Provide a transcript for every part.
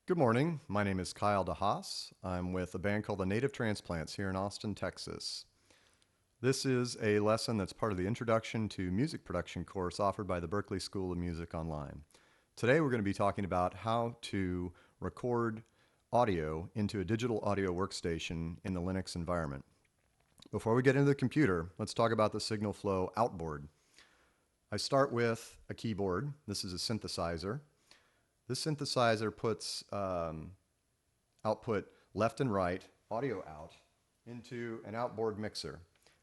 Good morning. My name is Kyle DeHaas. I'm with a band called the Native Transplants here in Austin, Texas. This is a lesson that's part of the Introduction to Music Production course offered by the Berklee School of Music Online. Today we're going to be talking about how to record audio into a digital audio workstation in the Linux environment. Before we get into the computer, let's talk about the signal flow outboard. I start with a keyboard. This is a synthesizer. This synthesizer puts output left and right, audio out, into an outboard mixer.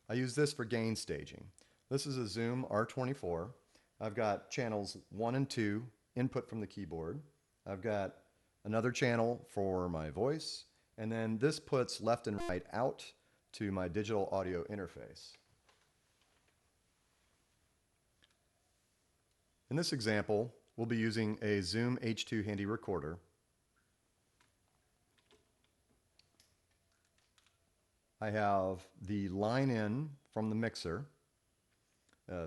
I use this for gain staging. This is a Zoom R24. I've got channels 1 and 2, input from the keyboard. I've got another channel for my voice, and then this puts left and right out to my digital audio interface. In this example, we'll be using a Zoom H2 Handy recorder. I have the line in from the mixer,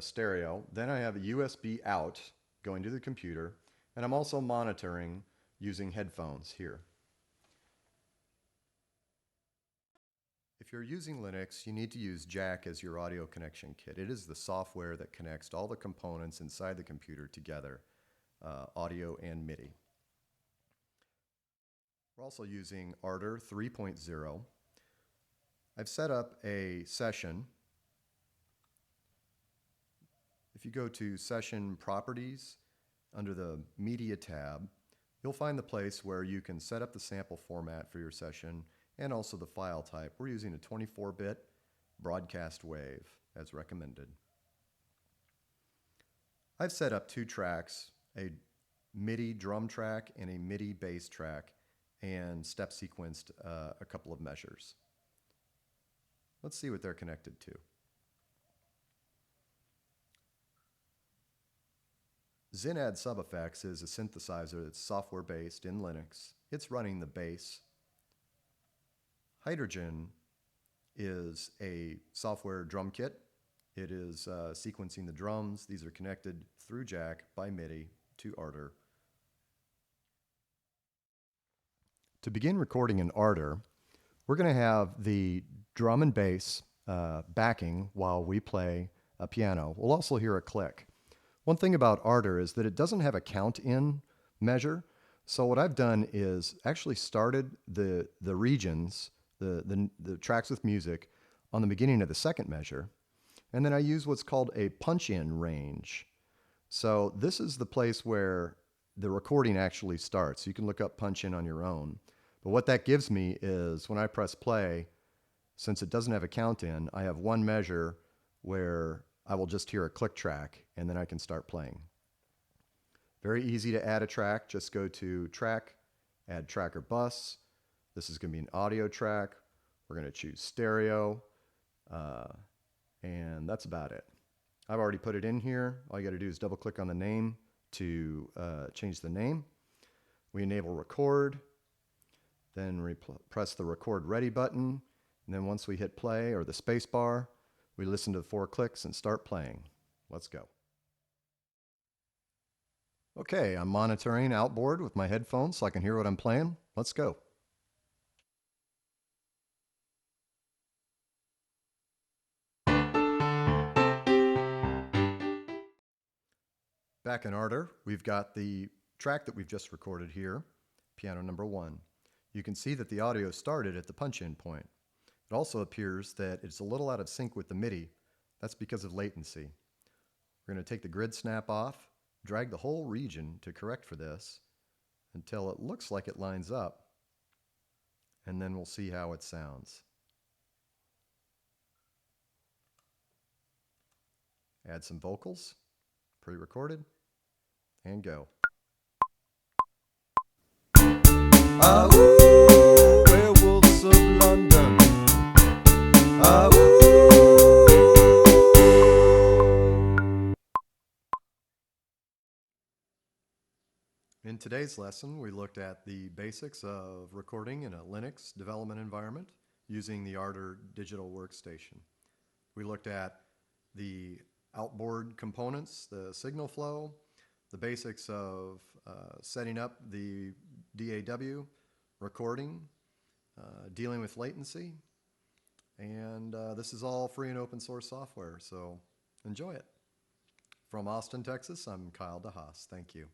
stereo. Then I have a USB out going to the computer, and I'm also monitoring using headphones here. If you're using Linux, you need to use Jack as your audio connection kit. It is the software that connects all the components inside the computer together, audio and MIDI. We're also using Ardour 3.0. I've set up a session. If you go to Session Properties under the Media tab, you'll find the place where you can set up the sample format for your session and also the file type. We're using a 24-bit broadcast wave as recommended. I've set up 2 tracks, a MIDI drum track and a MIDI bass track, and step sequenced a couple of measures. Let's see what they're connected to. Zinad SubFX is a synthesizer that's software-based in Linux. It's running the bass. Hydrogen is a software drum kit. It is sequencing the drums. These are connected through Jack by MIDI to Ardour. To begin recording in Ardour, we're going to have the drum and bass backing while we play a piano. We'll also hear a click. One thing about Ardour is that it doesn't have a count-in measure. So what I've done is actually started the regions, the tracks with music, on the beginning of the second measure. And then I use what's called a punch-in range. So this is the place where the recording actually starts. You can look up punch-in on your own. But what that gives me is when I press play, since it doesn't have a count in, I have one measure where I will just hear a click track and then I can start playing. Very easy to add a track. Just go to Track, Add Track or Bus. This is going to be an audio track. We're going to choose stereo, and that's about it. I've already put it in here. All you got to do is double click on the name to change the name. We enable record. Then press the record ready button. And then once we hit play or the space bar, we listen to the 4 clicks and start playing. Let's go. Okay, I'm monitoring outboard with my headphones so I can hear what I'm playing. Let's go. Back in Ardour, we've got the track that we've just recorded here, piano number 1. You can see that the audio started at the punch-in point. It also appears that it's a little out of sync with the MIDI. That's because of latency. We're going to take the grid snap off, drag the whole region to correct for this until it looks like it lines up, and then we'll see how it sounds. Add some vocals, pre-recorded, and go. Ah, ooh, werewolves of London. Ah, ooh. In today's lesson, we looked at the basics of recording in a Linux development environment using the Ardour digital workstation. We looked at the outboard components, the signal flow, the basics of setting up the DAW, recording, dealing with latency, and this is all free and open source software, so enjoy it. From Austin, Texas, I'm Kyle DeHaas. Thank you.